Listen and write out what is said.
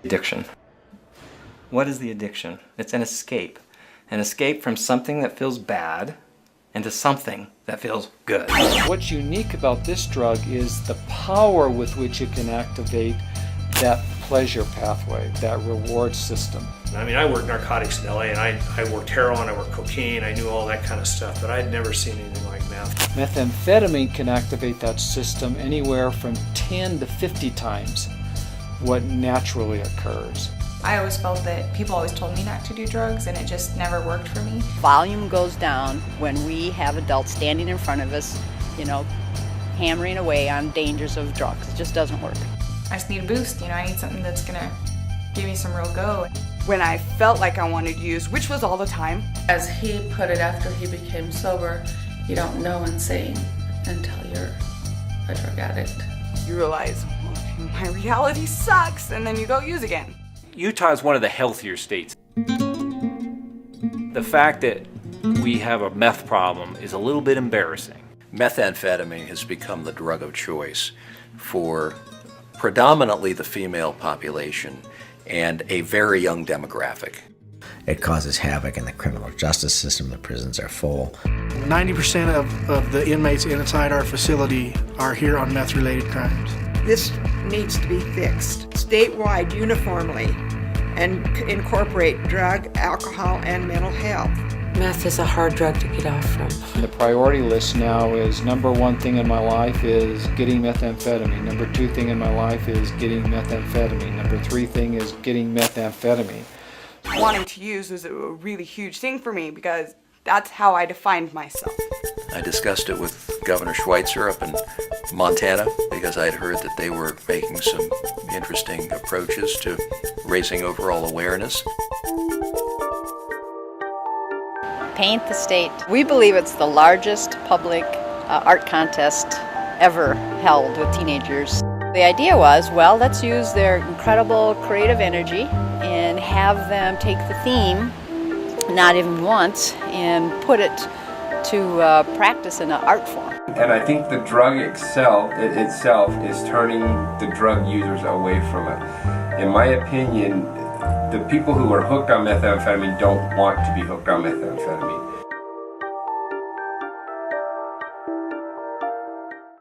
Addiction. What is the addiction? It's an escape. An escape from something that feels bad into something that feels good. What's unique about this drug is the power with which it can activate that pleasure pathway, that reward system. I mean, I worked narcotics in LA, and I worked heroin, I worked cocaine, I knew all that kind of stuff, but I'd never seen anything like meth. Methamphetamine can activate that system anywhere from 10 to 50 times what naturally occurs. I always felt that people always told me not to do drugs, and it just never worked for me. Volume goes down when we have adults standing in front of us, hammering away on dangers of drugs. It just doesn't work. I just need a boost, I need something that's gonna give me some real go. When I felt like I wanted to use, which was all the time. As he put it after he became sober, you don't know insane until you're a drug addict. You realize, well, my reality sucks, and then you go use again. Utah is one of the healthier states. The fact that we have a meth problem is a little bit embarrassing. Methamphetamine has become the drug of choice for predominantly the female population and a very young demographic. It causes havoc in the criminal justice system. The prisons are full. 90% of the inmates inside our facility are here on meth-related crimes. This needs to be fixed statewide uniformly and incorporate drug, alcohol, and mental health. Meth is a hard drug to get off from. The priority list now is number one thing in my life is getting methamphetamine. Number two thing in my life is getting methamphetamine. Number three thing is getting methamphetamine. Wanting to use was a really huge thing for me because that's how I defined myself. I discussed it with Governor Schweitzer up in Montana because I'd heard that they were making some interesting approaches to raising overall awareness. Paint the State. We believe it's the largest public art contest ever held with teenagers. The idea was, well, let's use their incredible creative energy and have them take the theme, not even once, and put it to practice in an art form. And I think the drug itself is turning the drug users away from it. In my opinion, the people who are hooked on methamphetamine don't want to be hooked on methamphetamine.